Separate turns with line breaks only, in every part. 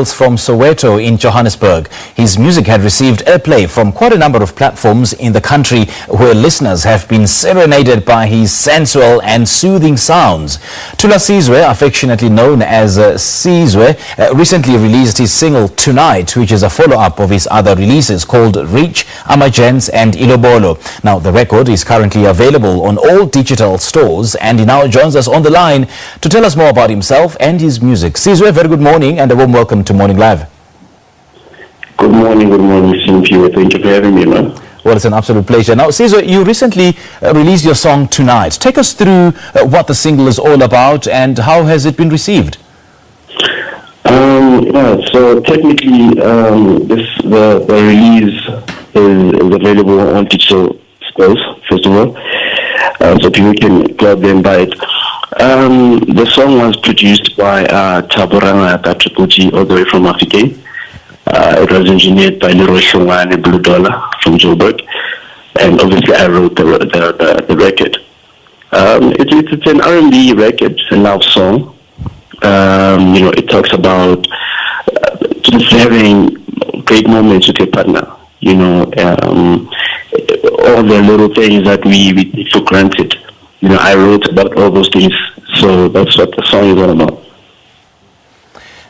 From Soweto in Johannesburg. His music had received airplay from quite a number of platforms in the country where listeners have been serenaded by his sensual and soothing sounds. C-zwe, affectionately known as C-zwe, recently released his single Tonight, which is a follow-up of his other releases called Reach, Amagents and Ilobolo. Now, the record is currently available on all digital stores, and he now joins us on the line to tell us more about himself and his music. C-zwe, very good morning and a warm welcome to Morning Live.
Good morning, Cynthia. Thank you for having me, man.
Well, it's an absolute pleasure. Now, C-zwe, you recently released your song Tonight. Take us through what the single is all about and how has it been received?
So technically, the release is available on digital stores, first of all, so people can go out there and buy it. The song was produced by TripleG, all the way from Africa. It was engineered by Leroy and Blue Dollar from Joburg, and obviously I wrote the record. It's an R&B record, a love song. It talks about just having great moments with your partner. All the little things that we take for granted. I wrote about all those things, so that's what the song is all about.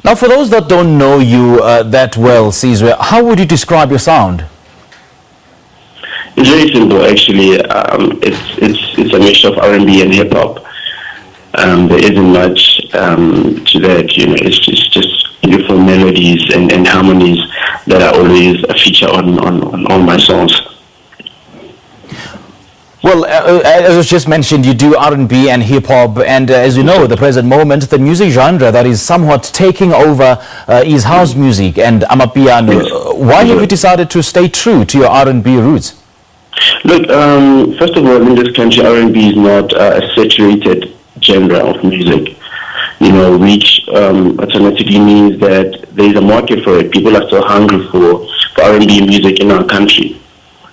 Now, for those that don't know you that well, C-zwe, how would you describe your sound?
It's very simple, actually. It's a mixture of R&B and hip hop. There isn't much to that. It's just beautiful melodies and harmonies that are always a feature on all my songs.
Well, as was just mentioned, you do R&B and hip-hop, and as you know, at the present moment, the music genre that is somewhat taking over is house music and amapiano. Yes. Why have you decided to stay true to your R&B roots?
Look, first of all, in this country, R&B is not a saturated genre of music. Which automatically means that there is a market for it. People are still hungry for R&B music in our country.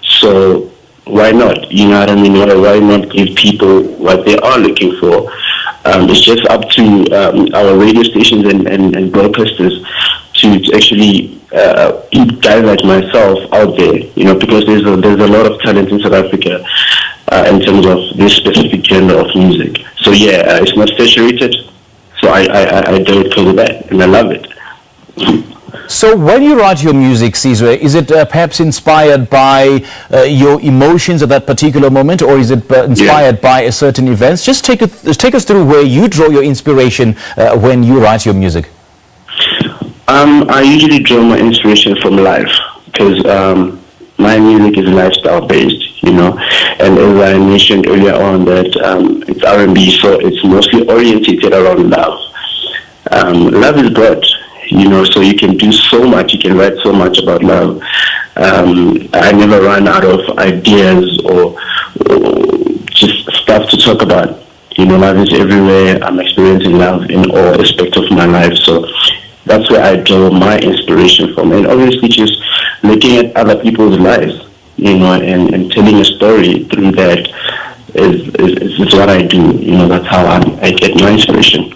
So why not? You know what I mean? Why not give people what they are looking for? It's just up to our radio stations and broadcasters to actually keep guys like myself out there. Because there's a lot of talent in South Africa in terms of this specific genre of music. So yeah, it's not saturated. So I do it because of that, and I love it.
So when you write your music, C-zwe, is it perhaps inspired by your emotions at that particular moment, or is it inspired by a certain events? Just take us through where you draw your inspiration when you write your music.
I usually draw my inspiration from life, because my music is lifestyle based, and as I mentioned earlier on that it's R&B, so it's mostly orientated around love. Love is broad. So you can do so much, you can write so much about love. I never run out of ideas or just stuff to talk about. Love is everywhere. I'm experiencing love in all aspects of my life. So that's where I draw my inspiration from. And obviously just looking at other people's lives, and telling a story through that is what I do. That's how I get my inspiration.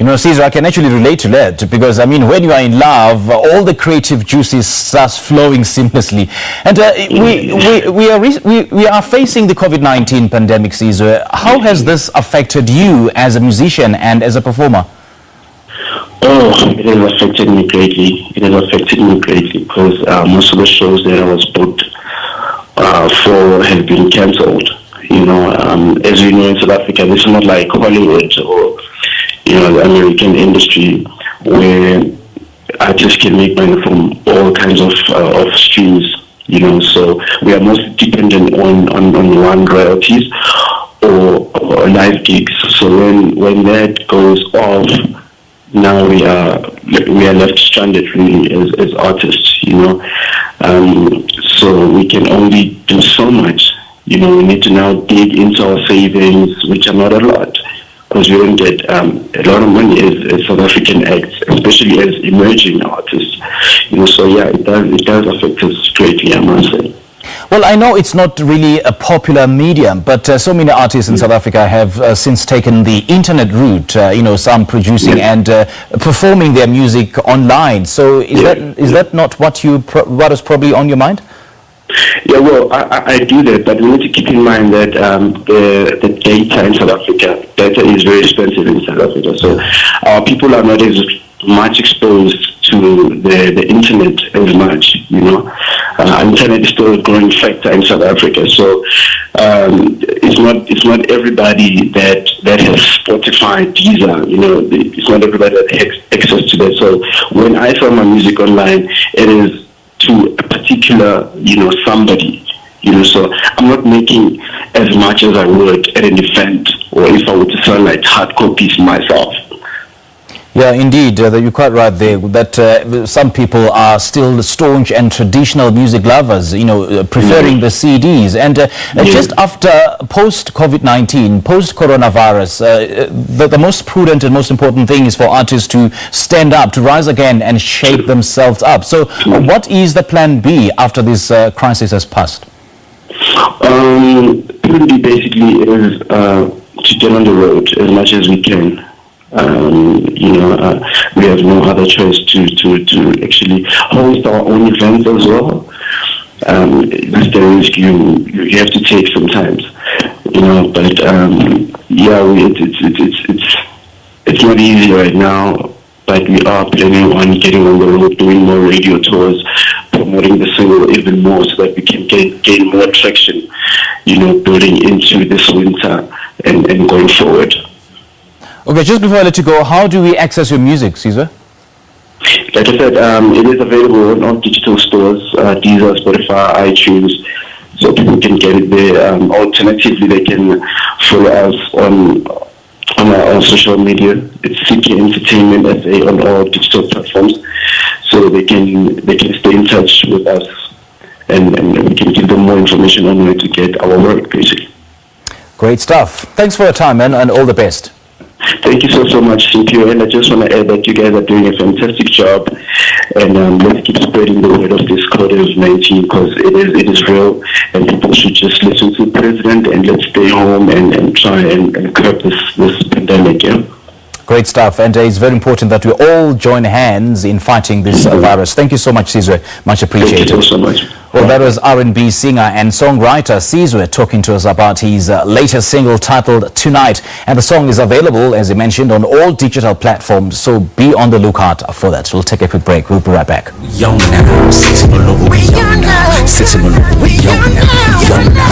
C-zwe, I can actually relate to that because, when you are in love, all the creative juices starts flowing seamlessly. And we are facing the COVID-19 pandemic, C-zwe. How has this affected you as a musician and as a performer?
Oh, it has affected me greatly. Because most of the shows that I was booked for have been cancelled. As you know, in South Africa, this is not like Hollywood or the American industry where artists can make money from all kinds of streams, so we are mostly dependent on one royalties or live gigs. So when that goes off, now we are left stranded really as artists, so we can only do so much. We need to now dig into our savings, which are not a lot, because we don't get a lot of money as South African acts, especially as emerging artists. So yeah, it does affect us greatly, I must say.
Well, I know it's not really a popular medium, but so many artists in South Africa have since taken the internet route, some producing and performing their music online. So is that not what is probably on your mind?
Yeah, well, I do that, but we need to keep in mind that the data in South Africa, data is very expensive in South Africa. So our people are not as much exposed to the internet as much, internet is still a growing factor in South Africa. So it's not everybody that has Spotify, Deezer, it's not everybody that has access to that. So when I sell my music online, it is to a particular, somebody, so I'm not making as much as I would at an event, or if I were to sell like hard copies myself.
Yeah, indeed, you're quite right there, that some people are still staunch and traditional music lovers, preferring the CDs. And just after post-COVID-19, post-coronavirus, the most prudent and most important thing is for artists to stand up, to rise again and shape themselves up. So what is the plan B after this crisis has passed?
Plan B basically is to get on the road as much as we can. We have no other choice to actually host our own events as well. That's the risk you have to take sometimes, but it's not easy right now, but we are planning on getting on the road, doing more radio tours, promoting the single even more so that we can gain more traction, building into this winter and going forward.
Okay, just before I let you go, how do we access your music, C-zwe?
Like I said, it is available on all digital stores, Deezer, Spotify, iTunes, so people can get it there. Alternatively, they can follow us on social media. It's CK Entertainment SA on all digital platforms, so they can stay in touch with us, and we can give them more information on where to get our work, basically.
Great stuff. Thanks for your time, man, and all the best.
Thank you so much, CPO, and I just want to add that you guys are doing a fantastic job, and let's keep spreading the word of this COVID-19, because it is real, and people should just listen to the president, and let's stay home and try and curb this pandemic. Yeah.
Great stuff, and it's very important that we all join hands in fighting this virus. Thank you so much, C-zwe. Much appreciated.
Thank you so much.
Well, that was R&B singer and songwriter C-zwe talking to us about his latest single titled Tonight. And the song is available, as he mentioned, on all digital platforms, so be on the lookout for that. We'll take a quick break. We'll be right back.
Young now, sitting all over, we young now, sitting all over, we young now, young now.